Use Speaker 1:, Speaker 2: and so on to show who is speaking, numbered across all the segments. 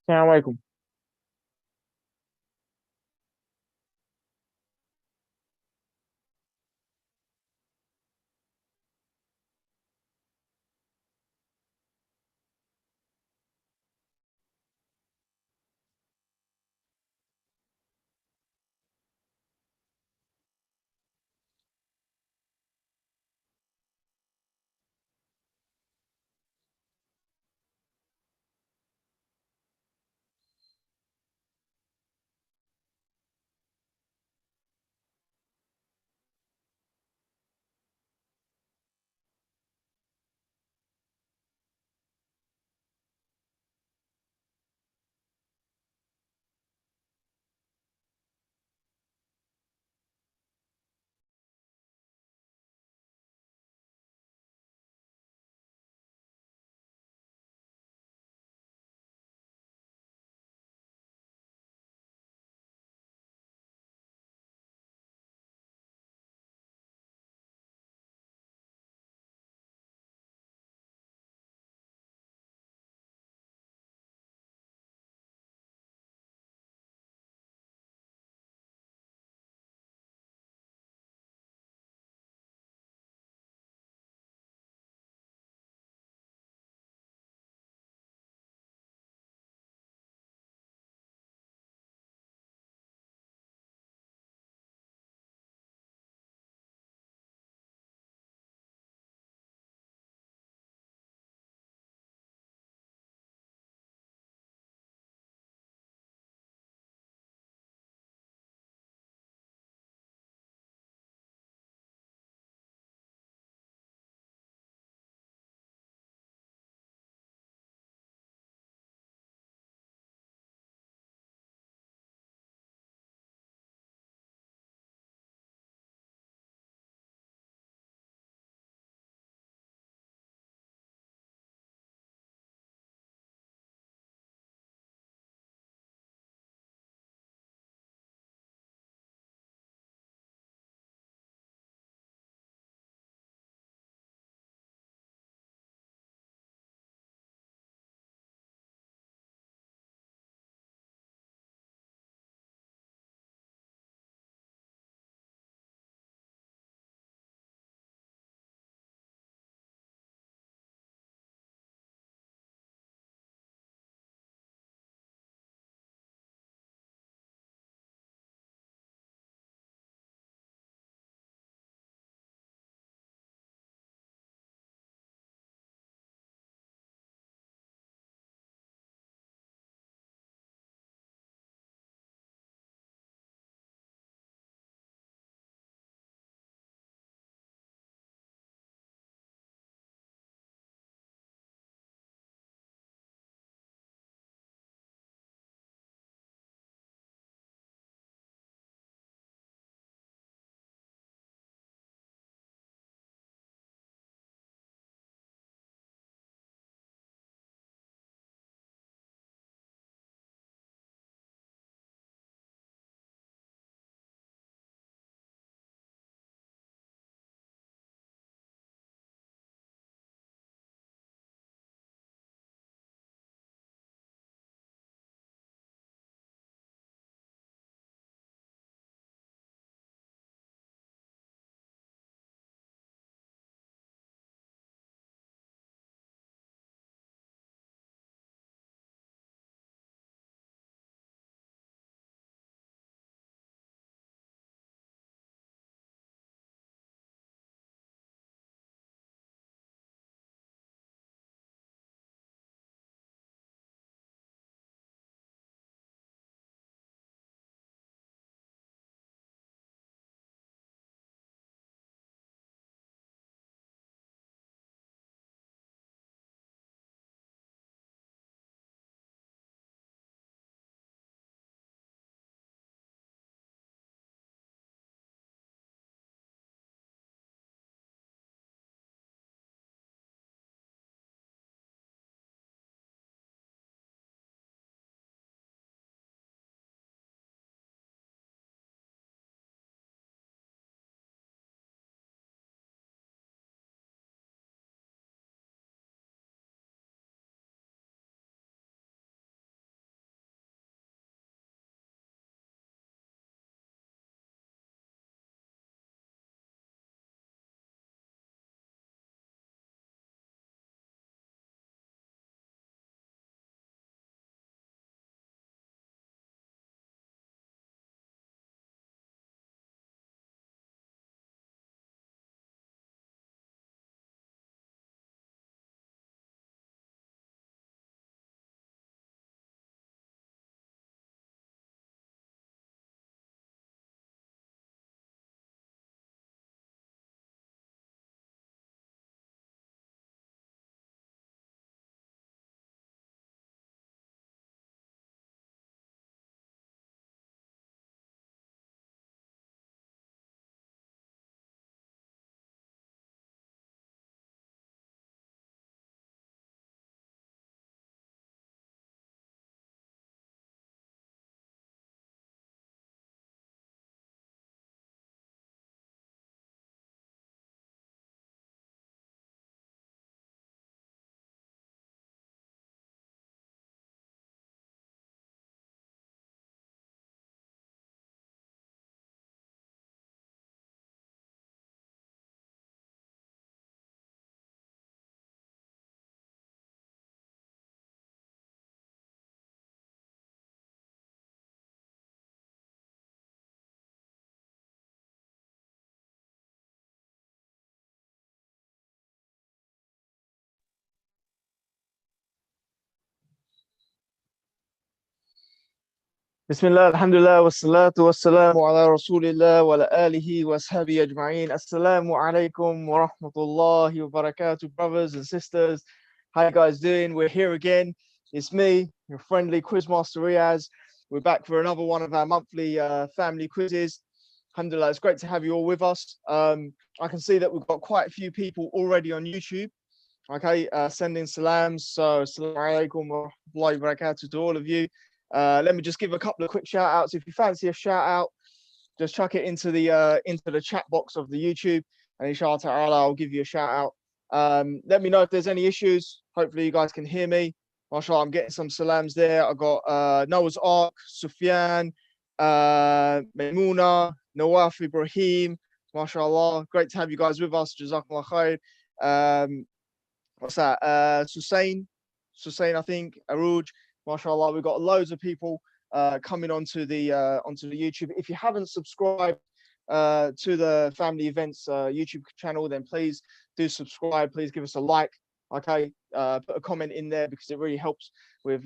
Speaker 1: السلام عليكم. Bismillah, alhamdulillah, wassalatu wassalamu ala rasulillah wa ala alihi wa ashabihi ajma'een. Assalamu alaikum wa rahmatullahi wa barakatuh, brothers and sisters. How you guys doing? We're here again. It's me, your friendly quizmaster Riaz. We're back for another one of our monthly family quizzes. Alhamdulillah, it's great to have you all with us. I can see that we've got quite a few people already on YouTube. Okay, sending salams. So, assalamu alaikum wa rahmatullahi wa barakatuh to all of you. Let me just give a couple of quick shout outs. If you fancy a shout out, just chuck it into the chat box of the YouTube, and inshallah ta'ala, I'll give you a shout out. Let me know if there's any issues. Hopefully you guys can hear me. MashaAllah, I'm getting some salams there. I got Noah's Ark, Sufyan, Maimuna, Nawaf Ibrahim. MashaAllah, great to have you guys with us. Jazakallah khair. What's that? Susain, I think, Aruj. MashaAllah, we've got loads of people coming onto the YouTube. If you haven't subscribed to the Family Events YouTube channel, then please do subscribe. Please give us a like. Okay, put a comment in there because it really helps with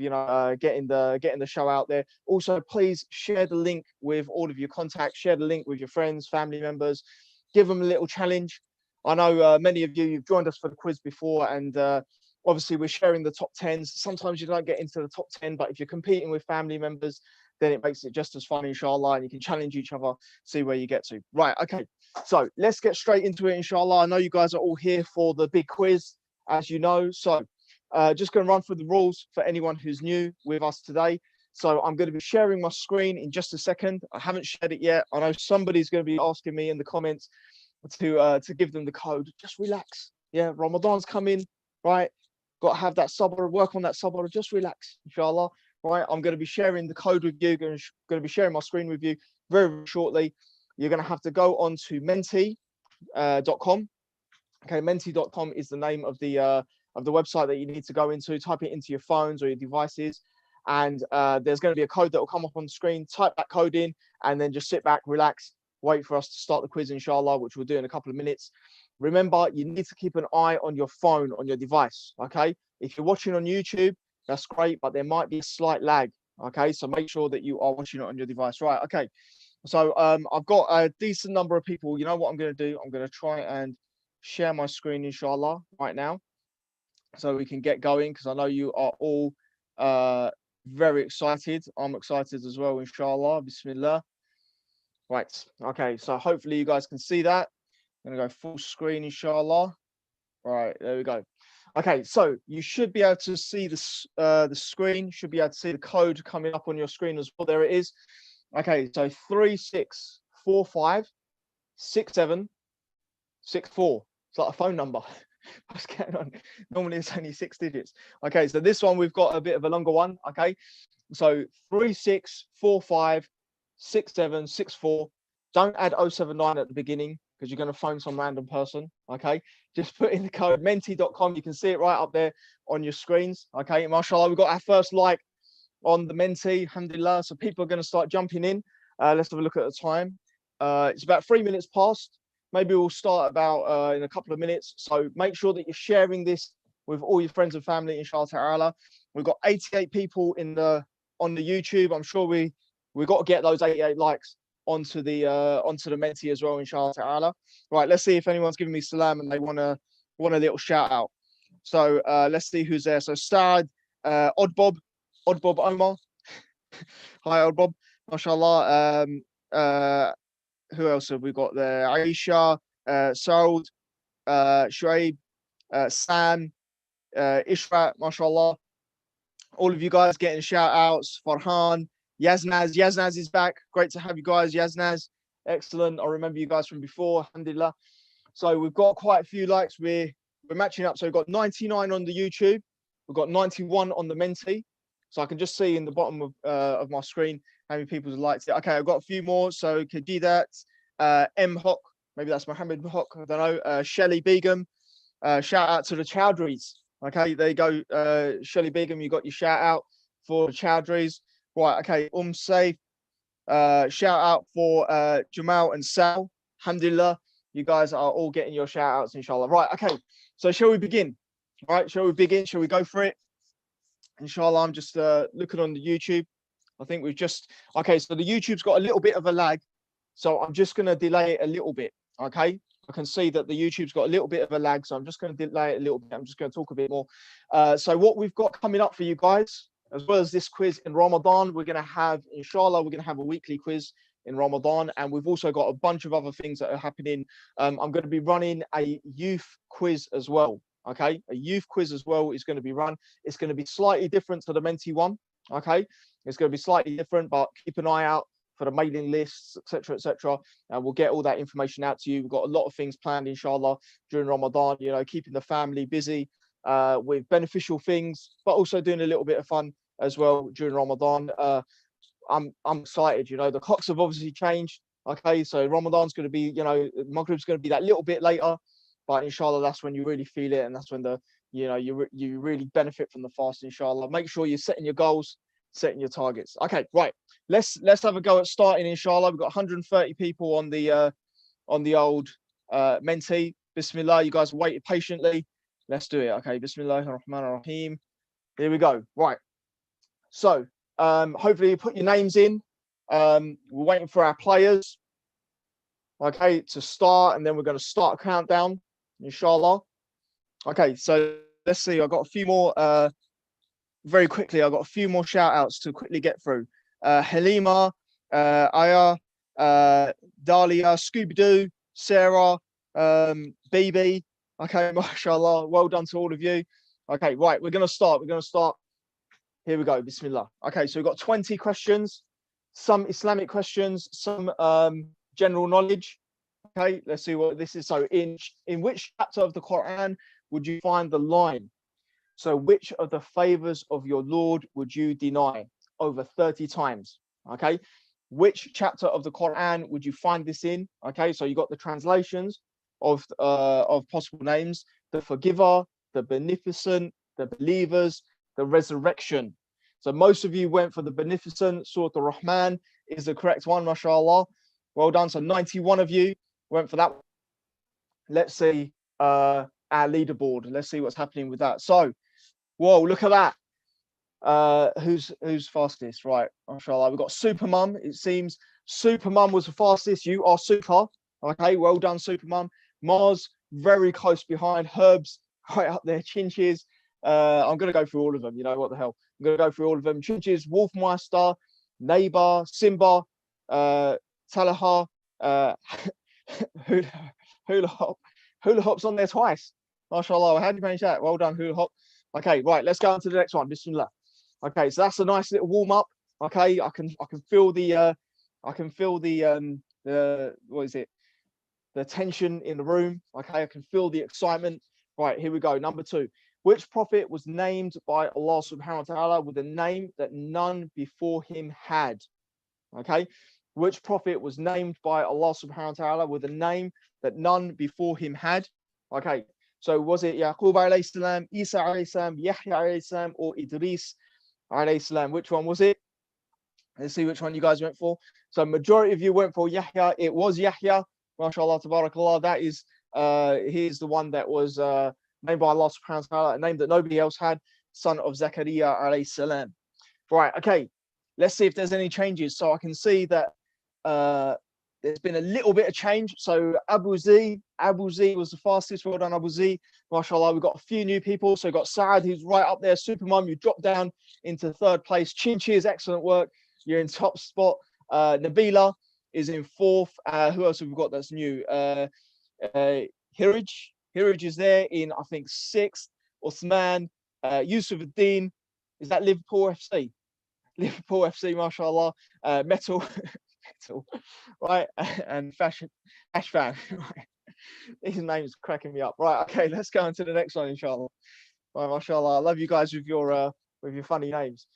Speaker 1: getting the show out there. Also, please share the link with all of your contacts. Share the link with your friends, family members. Give them a little challenge. I know many of you've joined us for the quiz before, and obviously we're sharing the top 10s. Sometimes you don't get into the top 10, but if you're competing with family members, then it makes it just as fun, inshallah, and you can challenge each other, see where you get to. Right, okay, so let's get straight into it, inshallah. I know you guys are all here for the big quiz, as you know, so just going to run through the rules for anyone who's new with us today. So I'm going to be sharing my screen in just a second. I haven't shared it yet. I know somebody's going to be asking me in the comments to give them the code. Just relax. Yeah, Ramadan's coming, right? Got to have that sabr, work on that sabr. Just relax, inshallah. Right, I'm going to be sharing the code with you. Going to be sharing my screen with you very, very shortly. You're going to have to go on to menti.com. Okay, menti.com is the name of the website that you need to go into. Type it into your phones or your devices, and there's going to be a code that will come up on the screen. Type that code in, and then just sit back, relax, wait for us to start the quiz, inshallah, which we'll do in a couple of minutes. Remember, you need to keep an eye on your phone, on your device, okay? If you're watching on YouTube, that's great, but there might be a slight lag, okay? So make sure that you are watching it on your device. Right, okay. So I've got a decent number of people. You know what I'm going to do? I'm going to try and share my screen, inshallah, right now, so we can get going, because I know you are all very excited. I'm excited as well, inshallah. Bismillah. Right, okay, so hopefully you guys can see that. I'm gonna go full screen, inshallah. Right, there we go. Okay, so you should be able to see the screen, should be able to see the code coming up on your screen as well. There it is. Okay, so 36456764. It's like a phone number. What's going on? Normally it's only 6 digits. Okay, so this one we've got a bit of a longer one. Okay, so 36456764. Don't add 079 at the beginning, because you're going to phone some random person. Okay, just put in the code menti.com. You can see it right up there on your screens. Okay, mashallah, we've got our first like on the Menti, alhamdulillah. So people are going to start jumping in. Let's have a look at the time. It's about 3 minutes past. Maybe we'll start about in a couple of minutes. So make sure that you're sharing this with all your friends and family, inshallah ta'ala. We've got 88 people on the YouTube. I'm sure we got to get those 88 likes onto the Menti as well, inshallah ta'ala. Right, let's see if anyone's giving me salam and they want a little shout out. So let's see who's there. So Saad, Odd Bob Omar. Hi, Odd Bob. MashaAllah. Who else have we got there? Aisha, Saud, Shuaib, Sam, Ishrat, MashaAllah. All of you guys getting shout outs. Farhan, Yaznaz is back. Great to have you guys, Yaznaz. Excellent. I remember you guys from before, alhamdulillah. So we've got quite a few likes. We're matching up. So we've got 99 on the YouTube. We've got 91 on the Menti. So I can just see in the bottom of my screen how many people have liked it. Okay, I've got a few more. So Kajidat, M Hock, maybe that's Mohammed Hock, I don't know. Shelly Begum. Shout out to the Chowdhuries. Okay, there you go. Shelly Begum, you got your shout out for the Chowdhuries. Right, okay, Safe. Shout out for Jamal and Sal. Alhamdulillah, you guys are all getting your shout outs, inshallah. Right, okay, so shall we begin? Right, shall we begin? Shall we go for it? Inshallah, I'm just looking on the YouTube. I think we've just, okay, so the YouTube's got a little bit of a lag. So I'm just going to delay it a little bit. Okay. I can see that the YouTube's got a little bit of a lag. So I'm just going to delay it a little bit. I'm just going to talk a bit more. So what we've got coming up for you guys, as well as this quiz in Ramadan, we're going to have, inshallah, we're going to have a weekly quiz in Ramadan. And we've also got a bunch of other things that are happening. I'm going to be running a youth quiz as well. Okay. A youth quiz as well is going to be run. It's going to be slightly different to the mentee one. Okay. It's going to be slightly different, but keep an eye out for the mailing lists, etc. And we'll get all that information out to you. We've got a lot of things planned, inshallah, during Ramadan, you know, keeping the family busy with beneficial things, but also doing a little bit of fun as well during Ramadan. I'm excited, you know, the clocks have obviously changed. Okay, so Ramadan's going to be, you know, Maghrib's going to be that little bit later, but inshallah, that's when you really feel it. And that's when you really benefit from the fast, inshallah. Make sure you're setting your goals, setting your targets. Okay, right. Let's have a go at starting, inshallah. We've got 130 people on the old mentee. Bismillah, you guys waited patiently. Let's do it. Okay, Bismillah ar-Rahman ar-Rahim. Here we go. Right. So hopefully you put your names in. We're waiting for our players, okay, to start, and then we're going to start a countdown, inshallah. Okay, so let's see. I've got a few more very quickly. I've got a few more shout outs to quickly get through. Halima, Aya, Dahlia, Scooby-Doo, Sarah, BB. Okay, mashallah. Well done to all of you. Okay, right. We're going to start. Here we go. Bismillah. Okay, so we've got 20 questions, some Islamic questions, some general knowledge. Okay, let's see what this is. So in which chapter of the Quran would you find the line, so which of the favors of your Lord would you deny? Over 30 times. Okay, which chapter of the Quran would you find this in? Okay, so you got the translations of possible names: the forgiver, the beneficent, the believers, the resurrection. So most of you went for the beneficent. Surah Ar-Rahman is the correct one, mashallah. Well done. So 91 of you went for that. Let's see our leaderboard. Let's see what's happening with that. So, whoa, look at that. Who's fastest? Right, mashallah. We've got Supermum. It seems Supermum was the fastest. You are super. Okay, well done, Supermum. Mars very close behind. Herbs right up there. Chinches. I'm gonna go through all of them. You know what the hell? I'm gonna go through all of them. Chinches, Wolfmeister, Neighbor, Simba, Talaha, Hula Hop. Hula Hop's on there twice. Mashallah. How do you manage that? Well done, Hula Hop. Okay, right. Let's go on to the next one. Bismillah. Okay, so that's a nice little warm up. Okay, I can feel the what is it? The tension in the room. Okay, I can feel the excitement. Right, here we go. Number 2. Which prophet was named by Allah subhanahu wa ta'ala with a name that none before him had? Okay, which prophet was named by Allah subhanahu wa ta'ala with a name that none before him had? Okay, so was it Yaqub alayhi salam, Isa alayhi salam, Yahya alayhi salam, or Idris alayhi salam? Which one was it? Let's see which one you guys went for. So majority of you went for Yahya. It was Yahya. MashaAllah, tabarakallah. That is, here's the one that was named by Allah subhanahu wa ta'ala, a name that nobody else had, son of Zakaria alayhi salam. Right, okay. Let's see if there's any changes. So I can see that there's been a little bit of change. So Abu Z was the fastest. Well done, Abu Z. MashaAllah, we've got a few new people. So we've got Saad, who's right up there. Supermum, you dropped down into 3rd place. Chinchiz, excellent work. You're in top spot. Nabila is in 4th. Who else have we got that's new? Hiraj is there in, I think, 6th. Osman, Yusuf Ad-Din, is that Liverpool FC? Liverpool FC, mashallah. Metal, right? And Fashion, Ashfan. Right. These names are cracking me up. Right, okay, let's go on to the next one, inshallah. Right, mashallah. I love you guys with your funny names.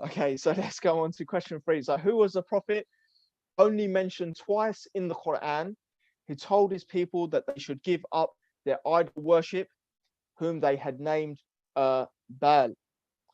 Speaker 1: Okay, so let's go on to question 3. So who was the prophet only mentioned twice in the Quran who told his people that they should give up their idol worship, whom they had named Baal?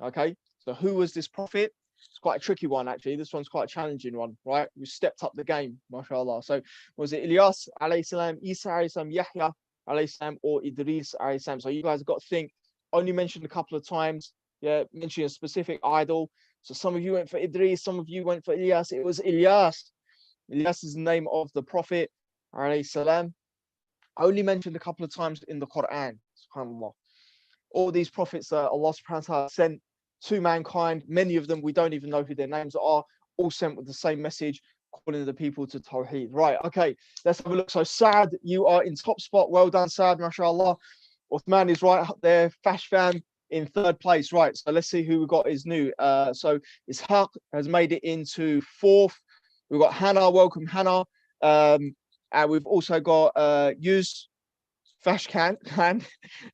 Speaker 1: Okay, so who was this prophet? It's quite a tricky one, actually. This one's quite a challenging one, right? We stepped up the game, mashallah. So was it Ilyas alayhi salam, Isa alayhi salam, Yahya alayhi salam, or Idris alayhi salam? So you guys have got to think, only mentioned a couple of times. Yeah, mentioning a specific idol. So some of you went for Idris, some of you went for Ilyas. It was Ilyas. Ilyas is the name of the Prophet, alayhi salam. Only mentioned a couple of times in the Quran, subhanAllah. All these prophets that Allah subhanahu wa ta'ala sent to mankind, many of them we don't even know who their names are, all sent with the same message, calling the people to Tawheed. Right, okay, let's have a look. So Saad, you are in top spot. Well done, Saad, mashallah. Uthman is right up there. Fashfam in third place. Right, so let's see who we got is new. So Ishaq has made it into fourth. We've got Hannah. Welcome, Hannah. And we've also got Yus, Fashkan,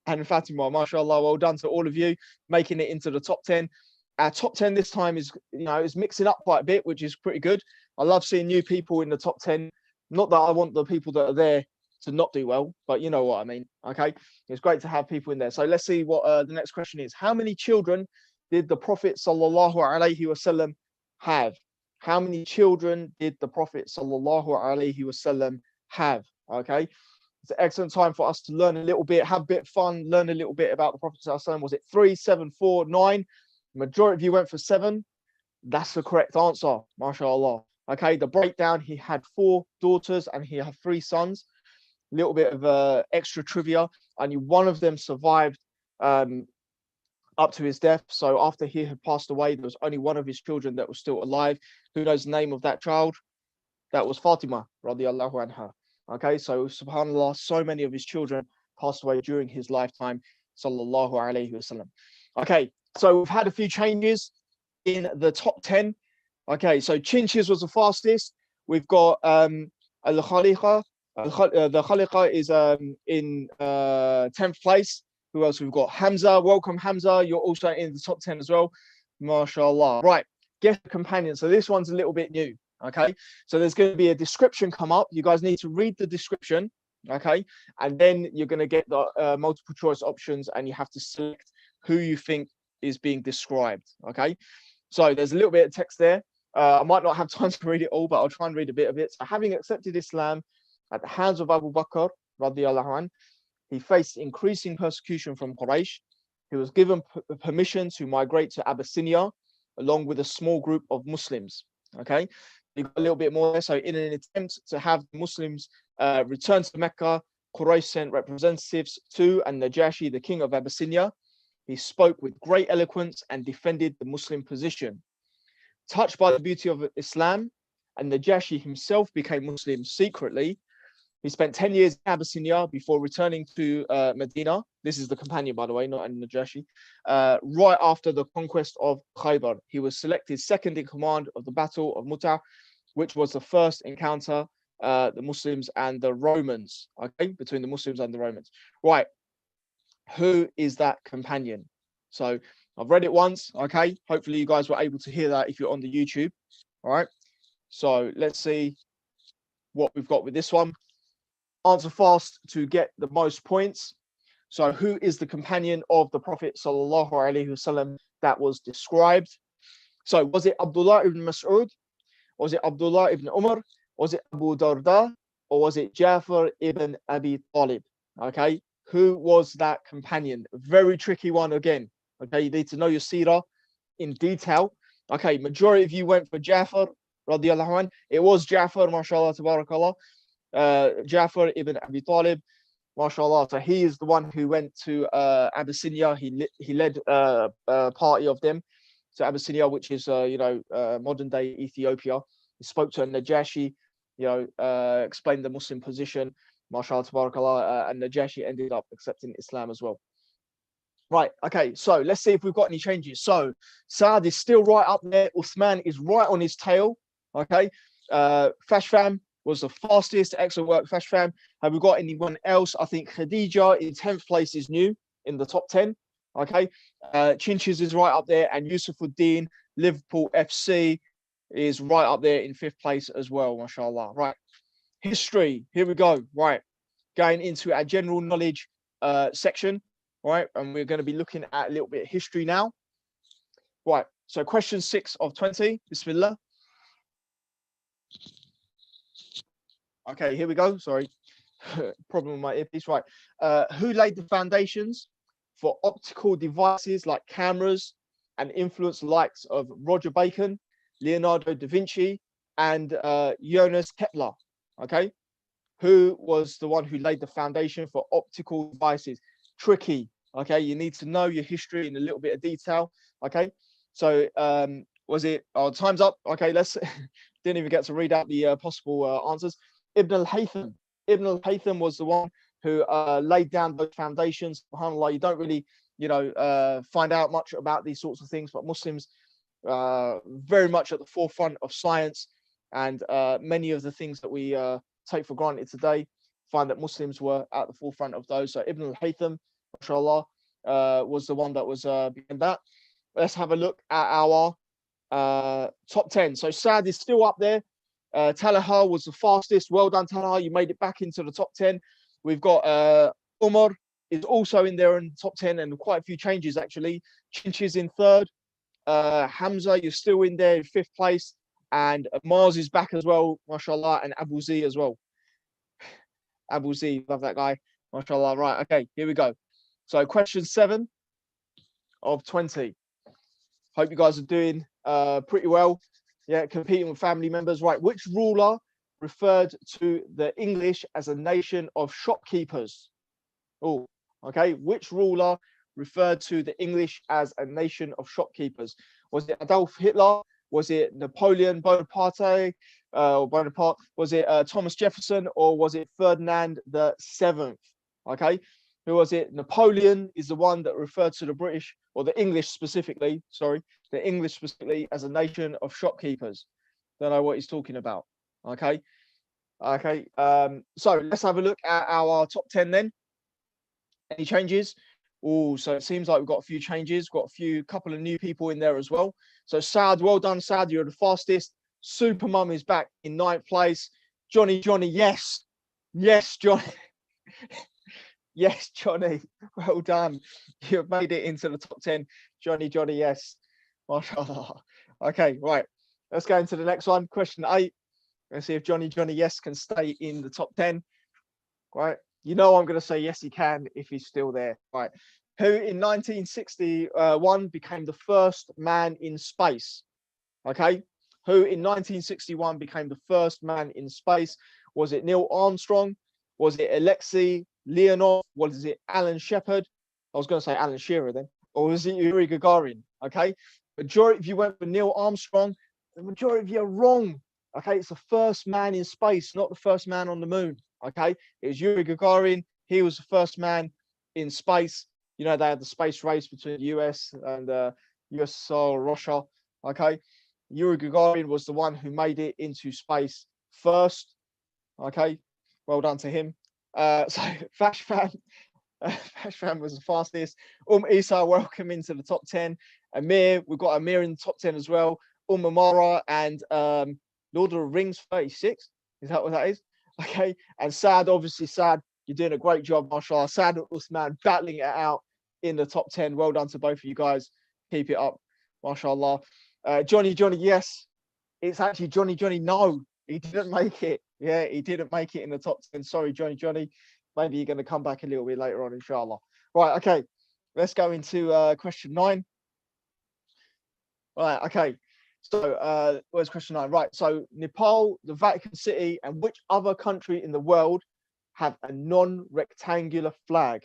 Speaker 1: and Fatima. MashaAllah, well done to all of you, making it into the top 10. Our top 10 this time is, is mixing up quite a bit, which is pretty good. I love seeing new people in the top 10. Not that I want the people that are there to not do well, but you know what I mean. Okay, it's great to have people in there. So let's see what the next question is. How many children did the Prophet sallallahu alaihi wasallam have? How many children did the Prophet sallallahu alaihi wasallam have? Okay, it's an excellent time for us to learn a little bit, have a bit of fun, learn a little bit about the Prophet sallallahu alaihi wasallam. Was it 3, 7, 4, 9? Majority of you went for 7. That's the correct answer, mashallah. Okay, the breakdown, he had 4 daughters and he had 3 sons. A little bit of extra trivia. Only one of them survived up to his death. So after he had passed away, there was only one of his children that was still alive. Who knows the name of that child? That was Fatima, radiallahu anha. Okay, so subhanallah, so many of his children passed away during his lifetime, sallallahu alayhi wasallam. Okay, so we've had a few changes in the top 10. Okay, so Chinchis was the fastest. We've got Al-Khaliqa. The Khaliqa is in 10th place. Who else we've got? Hamza. Welcome, Hamza. You're also in the top 10 as well. MashaAllah. Right, guest companion. So this one's a little bit new. Okay, so there's going to be a description come up. You guys need to read the description. Okay, and then you're going to get the multiple choice options and you have to select who you think is being described. Okay, so there's a little bit of text there. I might not have time to read it all, but I'll try and read a bit of it. So having accepted Islam at the hands of Abu Bakr, radiallahu anh, he faced increasing persecution from Quraysh. He was given permission to migrate to Abyssinia along with a small group of Muslims. Okay, you got a little bit more there. So in an attempt to have Muslims return to Mecca, Quraysh sent representatives to An-Najashi, the king of Abyssinia. He spoke with great eloquence and defended the Muslim position. Touched by the beauty of Islam, An-Najashi himself became Muslim secretly. He spent 10 years in Abyssinia before returning to Medina. This is the companion, by the way, not An-Najashi. Right after the conquest of Khaybar, he was selected second in command of the Battle of Mu'tah, which was the first encounter the Muslims and the Romans. Okay, between the Muslims and the Romans. Right, who is that companion? So I've read it once. Okay, hopefully you guys were able to hear that if you're on the YouTube. All right, so let's see what we've got with this one. Answer fast to get the most points. So who is the companion of the Prophet sallallahu alaihi wasallam that was described? So was it Abdullah ibn Mas'ud? Was it Abdullah ibn Umar? Was it Abu Darda? Or was it Jafar ibn Abi Talib? Okay, who was that companion? Very tricky one again. Okay, you need to know your seerah in detail. Okay, majority of you went for Jafar radiallahu anh. It was Jafar, mashallah, tabarakallah. Jafar ibn Abi Talib, mashallah. So he is the one who went to Abyssinia. He led a party of them to Abyssinia, which is modern day Ethiopia. He spoke to Najashi, explained the Muslim position, mashallah tabarakallah, and Najashi ended up accepting Islam as well. Right, okay, so let's see if we've got any changes. So Saad is still right up there. Uthman is right on his tail. Okay, Fashfam was the fastest. Excellent work, Fashfam. Have we got anyone else? I think Khadija in 10th place is new in the top 10. Okay, Chinchis is right up there, and Yusufuddin, Liverpool FC, is right up there in 5th place as well, mashallah. Right, history, here we go. Right, going into our general knowledge section. Right, and we're going to be looking at a little bit of history now. Right, so question 6 of 20, Bismillah. Okay, here we go. Sorry, problem with my earpiece. Right, who laid the foundations for optical devices like cameras and influenced the likes of Roger Bacon, Leonardo da Vinci, and Johannes Kepler. Okay, who was the one who laid the foundation for optical devices? Tricky. Okay, you need to know your history in a little bit of detail. Okay, so was it? Oh, time's up. Okay, let's. Didn't even get to read out the possible answers. Ibn al-Haytham. Ibn al-Haytham was the one who laid down those foundations. SubhanAllah, you don't really, find out much about these sorts of things, but Muslims very much at the forefront of science, and many of the things that we take for granted today, find that Muslims were at the forefront of those. So Ibn al-Haytham, mashallah, was the one that was behind that. Let's have a look at our top 10. So Saad is still up there. Talha was the fastest. Well done, Talha. You made it back into the top 10. We've got Umar is also in there in the top 10, and quite a few changes actually. Chinch is in third. Hamza, you're still in there in fifth place. And Mars is back as well, mashallah, and Abu Z as well. Abu Z, love that guy, mashallah. Right, okay, here we go. So question 7 of 20. Hope you guys are doing pretty well. Yeah, competing with family members. Right, which ruler referred to the English as a nation of shopkeepers? Oh, okay. Which ruler referred to the English as a nation of shopkeepers? Was it Adolf Hitler? Was it Napoleon Bonaparte? Bonaparte? Was it Thomas Jefferson, or was it Ferdinand VII? Okay, who was it? Napoleon is the one that referred to the British, or the English specifically, sorry, the English specifically, as a nation of shopkeepers. Don't know what he's talking about. Okay, okay. So let's have a look at our top 10 then. Any changes? Oh, so it seems like we've got a few changes. Got a couple of new people in there as well. So Saad, well done, Saad. You're the fastest. Supermum is back in 9th place. Johnny, yes. Yes, Johnny. Yes, Johnny. Well done. You've made it into the top 10. Johnny, yes. MashaAllah. Okay, right. Let's go into the next one. Question 8. Let's see if Johnny, yes can stay in the top 10. Right. You know I'm going to say yes, he can if he's still there. Right. Who in 1961 became the first man in space? Okay. Who in 1961 became the first man in space? Was it Neil Armstrong? Was it Alexei Leonov? Was it Alan Shepard? I was going to say Alan Shearer then. Or was it Yuri Gagarin? Okay. Majority of you went for Neil Armstrong. The majority of you are wrong. Okay. It's the first man in space, not the first man on the moon. Okay. It was Yuri Gagarin. He was the first man in space. You know, they had the space race between the US and USSR, Russia. Okay. Yuri Gagarin was the one who made it into space first. Okay. Well done to him. So Fashfan was the fastest. Isa, welcome into the top 10. Amir, we've got Amir in the top 10 as well. Amara and Lord of the Rings 36. Is that what that is? Okay. And Saad, obviously, Saad, you're doing a great job, mashallah. Saad Usman battling it out in the top 10. Well done to both of you guys. Keep it up, mashallah. Johnny, yes. It's actually Johnny, no. He didn't make it. Yeah, he didn't make it in the top 10. Sorry, Johnny. Maybe you're going to come back a little bit later on, inshallah. Right, okay. Let's go into question 9. Right, okay. So where's question 9? Right, so Nepal, the Vatican City, and which other country in the world have a non-rectangular flag?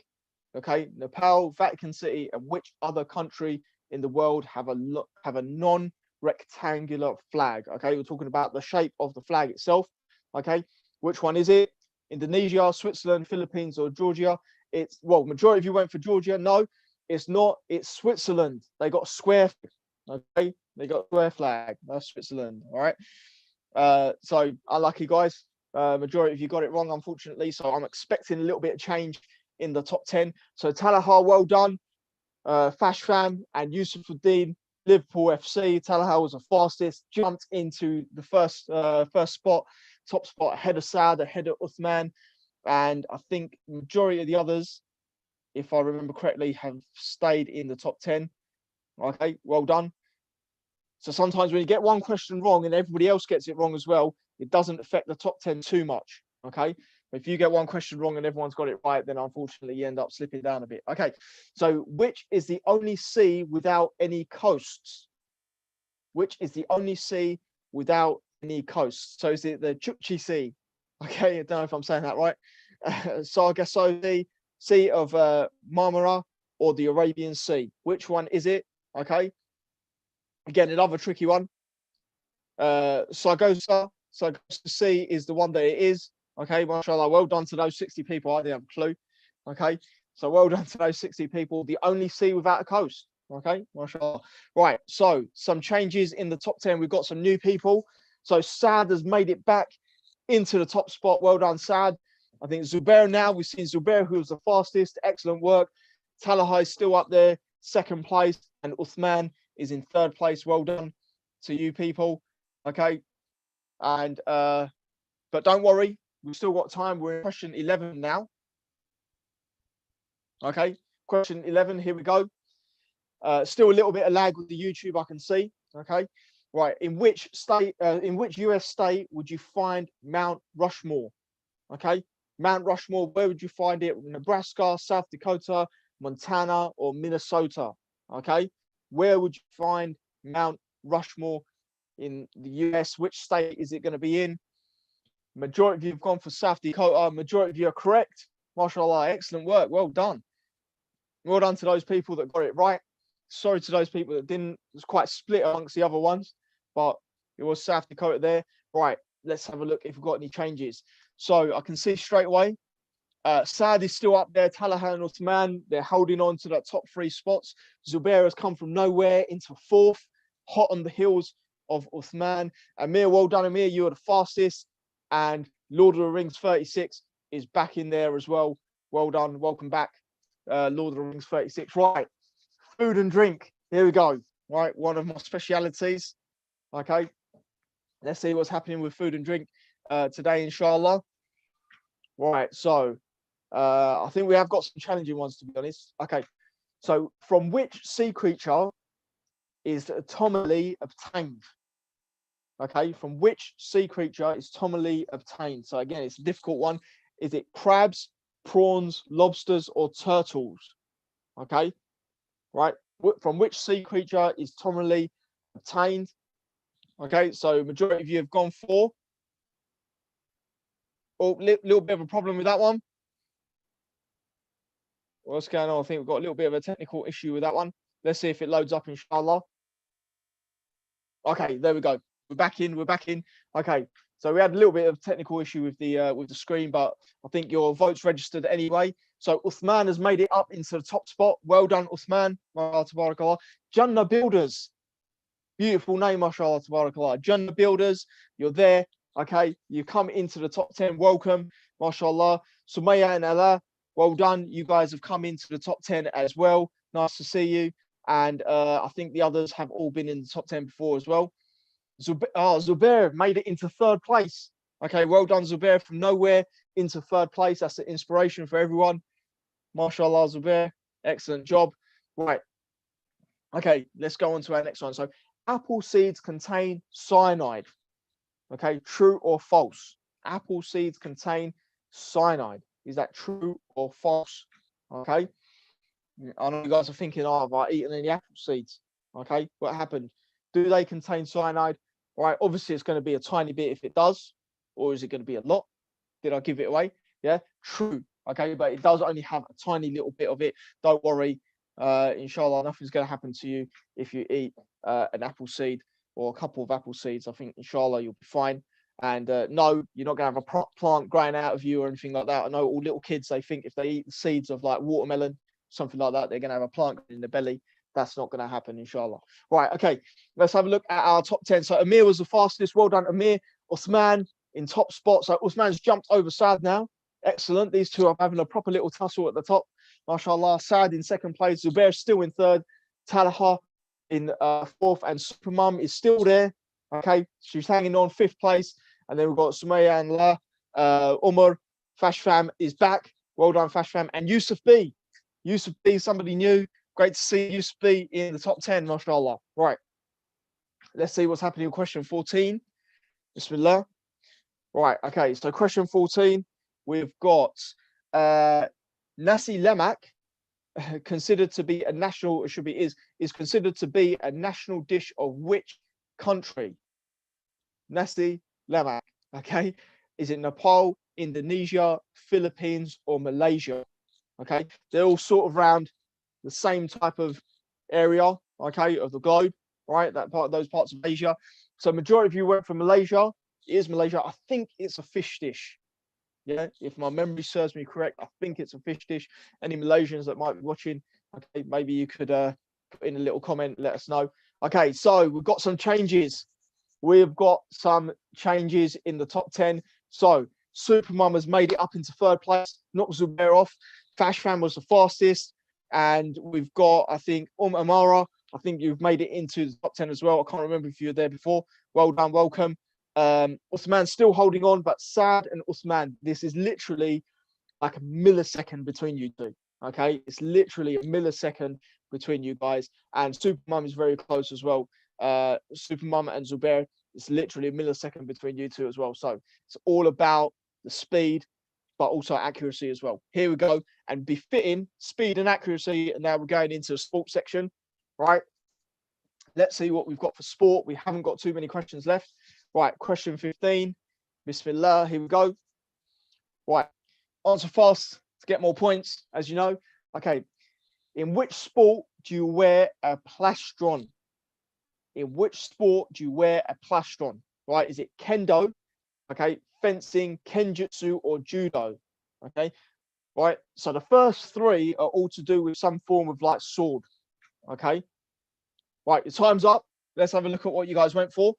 Speaker 1: Okay, Nepal, Vatican City, and which other country in the world have a non-rectangular flag? Okay, we're talking about the shape of the flag itself. Okay, which one is it? Indonesia, Switzerland, Philippines, or Georgia? It's, well, majority of you went for Georgia. No, it's not. It's Switzerland. They got a square. Okay, they got a square flag. That's Switzerland. All right. So unlucky guys. Majority of you got it wrong, unfortunately. So I'm expecting a little bit of change in the top 10. So Talha, well done. Fashfam and Yusufuddin, Liverpool FC. Talha was the fastest, jumped into the first spot, top spot, ahead of Saad, ahead of Uthman, and I think majority of the others, if I remember correctly, have stayed in the top 10. Okay, well done. So sometimes when you get one question wrong and everybody else gets it wrong as well, it doesn't affect the top 10 too much. Okay, If you get one question wrong and everyone's got it right, then unfortunately you end up slipping down a bit. Okay, so which is the only sea without any coasts? Which is the only sea without any coasts? So is it the Chukchi Sea? Okay, I don't know if I'm saying that right. Sargasso Sea, Sea of Marmara, or the Arabian Sea? Which one is it? Okay, again, another tricky one. Sargasso Sea is the one that it is. Okay, mashallah, well done to those 60 people. I didn't have a clue. Okay, so well done to those 60 people. The only sea without a coast. Okay, mashallah. Right, so some changes in the top 10. We've got some new people. So Saad has made it back into the top spot. Well done, Saad. I think Zubair now. We've seen Zubair, who was the fastest. Excellent work. Talahai is still up there, second place. And Uthman is in third place. Well done to you people. Okay. And but don't worry, we've still got time. We're in question 11 now. Okay, question 11, here we go. Still a little bit of lag with the YouTube, I can see. Okay, right. In which state, in which US state would you find Mount Rushmore? Okay, Mount Rushmore, where would you find it? Nebraska, South Dakota, Montana, or Minnesota? Okay, where would you find Mount Rushmore in the US? Which state is it going to be in? Majority of you have gone for South Dakota. Majority of you are correct. MashaAllah, excellent work. Well done. Well done to those people that got it right. Sorry to those people that didn't. It was quite split amongst the other ones, but it was South Dakota there. Right, let's have a look if we've got any changes. So I can see straight away, Saad is still up there. Talha and Uthman, they're holding on to that top 3 spots. Zubair has come from nowhere into 4th, hot on the heels of Uthman. Amir, well done, Amir. You are the fastest. And Lord of the Rings 36 is back in there as well. Well done. Welcome back, Lord of the Rings 36. Right. Food and drink. Here we go. Right. One of my specialities. Okay. Let's see what's happening with food and drink today, inshallah. Right. So I think we have got some challenging ones, to be honest. Okay. So from which sea creature is Tomali obtained? Okay, from which sea creature is Tomali obtained? So again, it's a difficult one. Is it crabs, prawns, lobsters, or turtles? Okay, right. From which sea creature is Tomali obtained? Okay, so majority of you have gone for. Oh, little bit of a problem with that one. What's going on? I think we've got a little bit of a technical issue with that one. Let's see if it loads up, inshallah. Okay, there we go. We're back in. We're back in. Okay, so we had a little bit of technical issue with the screen, but I think your vote's registered anyway. So Uthman has made it up into the top spot. Well done, Uthman. MashaAllah, tabarakallah. Jannah Builders. Beautiful name, MashaAllah, tabarakallah. Jannah Builders, you're there. Okay, you come into the top 10. Welcome, MashaAllah. Sumaya and Allah, well done. You guys have come into the top 10 as well. Nice to see you. And I think the others have all been in the top 10 before as well. Zubair made it into 3rd place. Okay, well done, Zubair, from nowhere into 3rd place. That's an inspiration for everyone. MashaAllah, Zubair, excellent job. Right. Okay, let's go on to our next one. So apple seeds contain cyanide. Okay, true or false? Apple seeds contain cyanide. Is that true or false? Okay. I know you guys are thinking, oh, have I eaten any apple seeds? Okay, what happened? Do they contain cyanide? Right, obviously it's going to be a tiny bit if it does, or is it going to be a lot? Did I give it away? Yeah, true. Okay, but it does only have a tiny little bit of it. Don't worry. Inshallah, nothing's going to happen to you if you eat an apple seed or a couple of apple seeds. I think, inshallah, you'll be fine. And no, you're not going to have a plant growing out of you or anything like that. I know all little kids, they think if they eat the seeds of like watermelon, something like that, they're going to have a plant in their belly. That's not going to happen, inshallah. Right, okay, let's have a look at our top 10. So Amir was the fastest. Well done, Amir. Uthman in top spot. So Uthman's jumped over Saad now. Excellent. These two are having a proper little tussle at the top. MashaAllah. Saad in 2nd place. Zubair still in 3rd. Talha in 4th. And Supermum is still there. Okay, she's hanging on 5th place. And then we've got Sumaya and La. Umar. Fashfam is back. Well done, Fashfam. And Yusuf B. Yusuf B, somebody new. Great to see Yusuf B in the top 10, mashallah. Right. Let's see what's happening in question 14. Bismillah. Right, okay, so question 14. we've got Nasi Lemak, considered to be a national, it should be is considered to be a national dish of which country? Nasi Lemak, okay? Is it Nepal, Indonesia, Philippines, or Malaysia? Okay, they're all sort of around the same type of area, okay, of the globe, right? That part, those parts of Asia. So majority of you went from Malaysia. It is Malaysia. I think it's a fish dish. Yeah, if my memory serves me correct, I think it's a fish dish. Any Malaysians that might be watching, okay, maybe you could put in a little comment, let us know. Okay, so we've got some changes. We've got some changes in the top 10. So Supermum has made it up into third place, knocked Zubair off. Fashfan was the fastest. And we've got, I think, Amara. I think you've made it into the top 10 as well. I can't remember if you were there before. Well done, welcome. Uthman still holding on, but Saad and Uthman, this is literally like a millisecond between you two. Okay, it's literally a millisecond between you guys, and Supermum is very close as well. Supermum and Zubair, it's literally a millisecond between you two as well. So it's all about the speed, but also accuracy as well. Here we go, and befitting speed and accuracy. And now we're going into the sports section, right? Let's see what we've got for sport. We haven't got too many questions left. Right, question 15. Bismillah, here we go. Right, answer fast to get more points, as you know. Okay, in which sport do you wear a plastron? In which sport do you wear a plastron? Right, is it kendo, okay, fencing, kenjutsu, or judo? Okay, right, so the first three are all to do with some form of like sword. Okay, right, your time's up. Let's have a look at what you guys went for.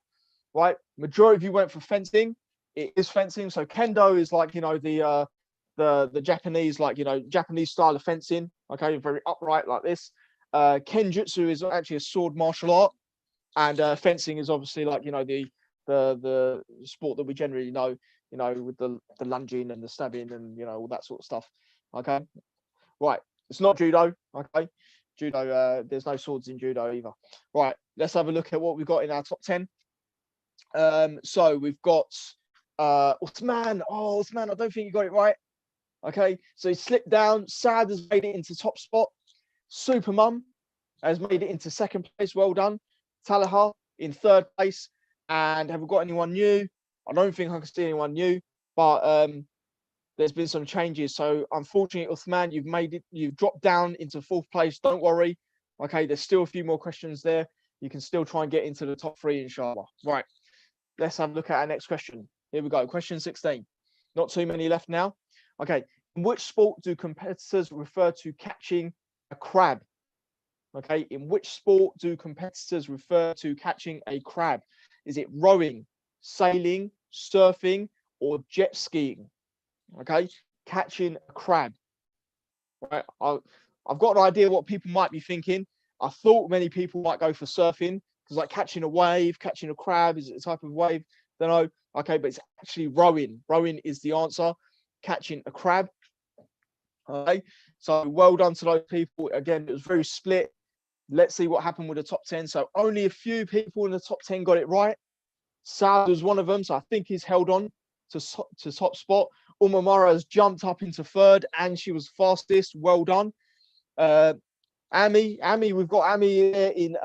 Speaker 1: Right, majority of you went for fencing. It is fencing. So kendo is like, you know, the Japanese, like, you know, Japanese style of fencing. Okay, very upright like this. Kenjutsu is actually a sword martial art, and fencing is obviously like, you know, the sport that we generally know, you know, with the lunging and the stabbing and, you know, all that sort of stuff. Okay, right, it's not judo. Okay, judo, there's no swords in judo either. Right, let's have a look at what we've got in our top 10. So we've got Uthman. Oh, Uthman, I don't think you got it right. Okay, so he slipped down. Saad has made it into top spot. Supermum has made it into second place. Well done. Talaha in third place. And have we got anyone new? I don't think I can see anyone new, but there's been some changes. So unfortunately, Uthman, you've dropped down into fourth place. Don't worry. Okay, there's still a few more questions there. You can still try and get into the top 3, inshallah. Right. Let's have a look at our next question. Here we go. Question 16. Not too many left now. Okay. In which sport do competitors refer to catching a crab? Okay. In which sport do competitors refer to catching a crab? Is it rowing, sailing, surfing, or jet skiing? Okay. Catching a crab. Right. I've got an idea what people might be thinking. I thought many people might go for surfing, because like catching a wave, catching a crab is a type of wave. Don't know. Okay, but it's actually rowing. Rowing is the answer. Catching a crab. Okay, so well done to those people. Again, it was very split. Let's see what happened with the top 10. So only a few people in the top 10 got it right. Saad was one of them, so I think he's held on to top spot. Umamara has jumped up into third, and she was fastest. Well done. Ami, we've got Ami here in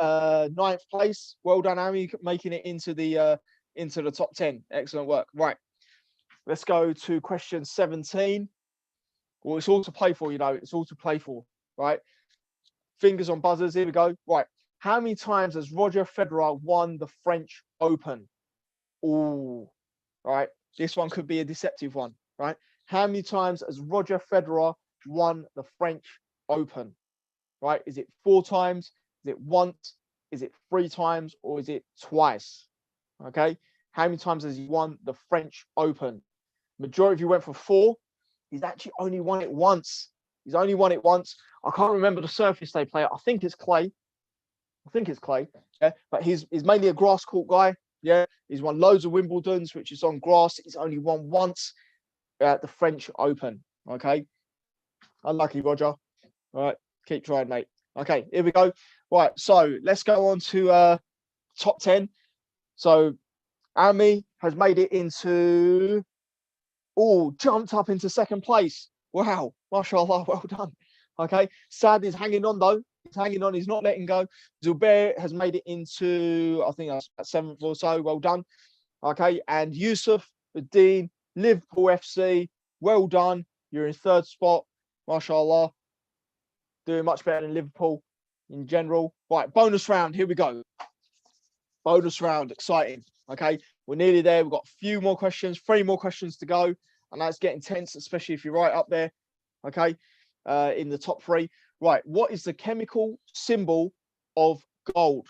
Speaker 1: ninth place. Well done, Ami, making it into the top 10. Excellent work. Right, let's go to question 17. Well, it's all to play for, you know. It's all to play for, right? Fingers on buzzers. Here we go. Right, how many times has Roger Federer won the French Open? Oh, right. This one could be a deceptive one, right? How many times has Roger Federer won the French Open? Right? Is it 4 times? Is it once? Is it 3 times? Or is it twice? Okay. How many times has he won the French Open? Majority of you went for 4. He's actually only won it once. He's only won it once. I can't remember the surface they play. I think it's clay. Yeah. But he's mainly a grass court guy. Yeah. He's won loads of Wimbledons, which is on grass. He's only won once at the French Open. Okay. Unlucky, Roger. All right. Keep trying, mate. Okay, here we go. Right, so let's go on to top 10. So Ami has made it into Oh, jumped up into second place. Wow, mashallah, well done. Okay, Saad is hanging on though. He's hanging on. He's not letting go. Zubair has made it into, I think that's seventh or so. Well done. Okay, and Yusuf, Dean, Liverpool FC. Well done. You're in third spot. Mashallah. Doing much better than Liverpool in general. Right, bonus round. Here we go. Bonus round. Exciting. Okay, we're nearly there. We've got a few more questions, 3 more questions to go. And that's getting tense, especially if you're right up there. Okay, in the top 3. Right, what is the chemical symbol of gold?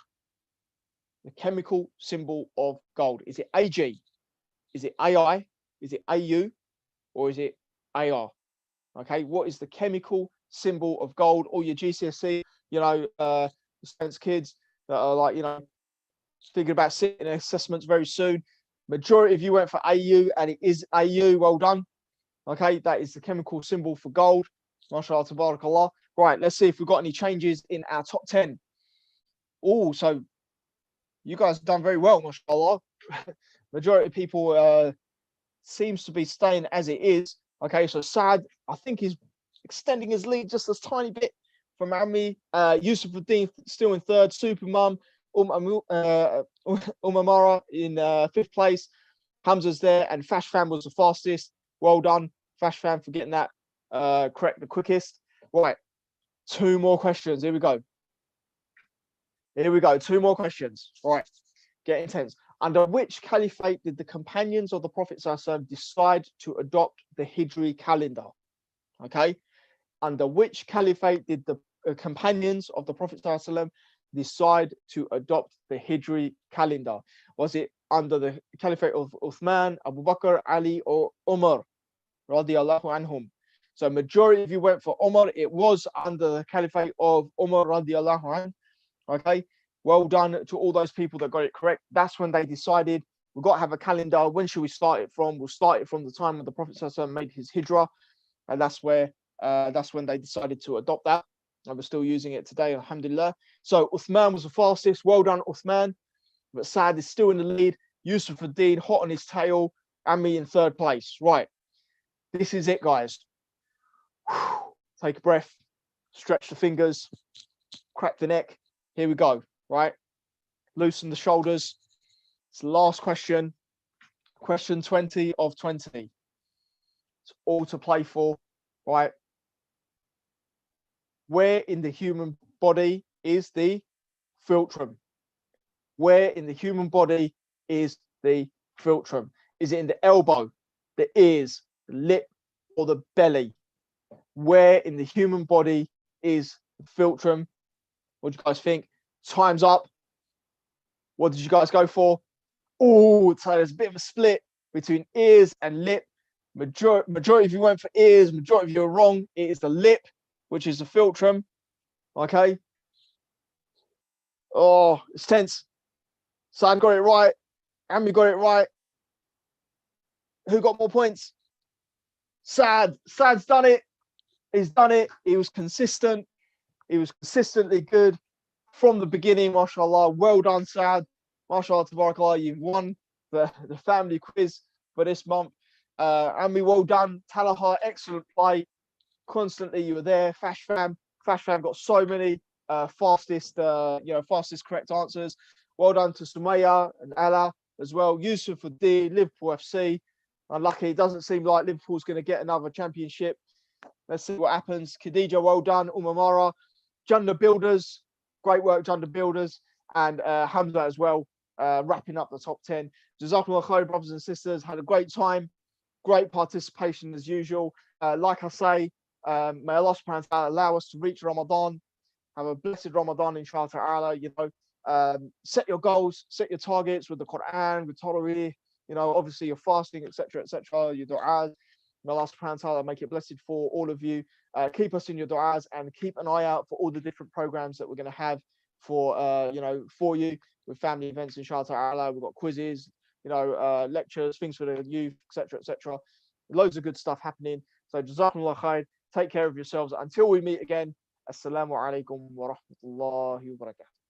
Speaker 1: The chemical symbol of gold. Is it AG? Is it AI? Is it AU? Or is it AR? Okay, what is the chemical symbol of gold? All your GCSE, science kids that are like, thinking about sitting assessments very soon. Majority of you went for AU, and it is AU. Well done. Okay, that is the chemical symbol for gold. MashaAllah, tabarakallah. Right, let's see if we've got any changes in our top 10. Oh, so you guys have done very well, mashallah. Majority of people seems to be staying as it is. Okay, so Saad, I think he's extending his lead just a tiny bit from Ammi. Yusuf Uddin still in third. Supermum, Umamara in 5th place. Hamza's there, and Fashfam was the fastest. Well done, Fashfam, for getting that correct the quickest. Right, 2 more questions. Here we go. 2 more questions. Right, get intense. Under which caliphate did the companions of the Prophet ﷺ decide to adopt the Hijri calendar? Okay, under which caliphate did the companions of the Prophet ﷺ decide to adopt the Hijri calendar? Was it under the caliphate of Uthman, Abu Bakr, Ali, or Umar radiyallahu anhum? So majority of you went for Umar. It was under the caliphate of Umar radiyallahu anhu. Okay, well done to all those people that got it correct. That's when they decided we've got to have a calendar. When should we start it from? We'll start it from the time when the Prophet ﷺ made his hijrah, and that's when they decided to adopt that. And we're still using it today, alhamdulillah. So Uthman was the fastest. Well done, Uthman. But Saad is still in the lead. Yusuf Uddin hot on his tail, and me in 3rd place. Right, this is it, guys. Take a breath, stretch the fingers, crack the neck. Here we go. Right, loosen the shoulders. It's the last question. Question 20 of 20. It's all to play for. Right, where in the human body is the philtrum? Where in the human body is the philtrum? Is it in the elbow, the ears, the lip, or the belly? Where in the human body is the philtrum? What do you guys think? Time's up. What did you guys go for? Oh, so there's a bit of a split between ears and lip. Majority of you went for ears. Majority of you are wrong. It is the lip, which is the philtrum. Okay. Oh, it's tense. Sam got it right. Ammi got it right. Who got more points? Saad. Saad's done it. He's done it. He was consistent. He was consistently good from the beginning, mashallah. Well done, Saad. Mashallah, tabarakallah. You've won the family quiz for this month. Ammi, well done. Talaha, excellent play. Constantly, you were there. Fashfam got so many fastest correct answers. Well done to Sumaya and Ala as well. Yusuf Uddin, Liverpool FC. Unlucky. It doesn't seem like Liverpool's going to get another championship. Let's see what happens. Khadija, well done. Umamara, Jannah-builders, great work, Jannah-builders, and Hamza as well, wrapping up the top 10. Jazakumullah khair, brothers and sisters. Had a great time. Great participation as usual. Like I say, may Allah subhanahu wa ta'ala allow us to reach Ramadan. Have a blessed Ramadan, inshallah ta'ala. Set your goals, set your targets with the Quran, with Taraweeh, obviously your fasting, etc., your du'as. May Allah subhanahu wa ta'ala make it blessed for all of you. Keep us in your du'as and keep an eye out for all the different programs that we're going to have for you with family events, inshallah ta'ala. We've got quizzes, lectures, things for the youth, etc. Loads of good stuff happening. So jazakumullah khair. Take care of yourselves until we meet again. Assalamu alaikum wa rahmatullahi wa barakatuh.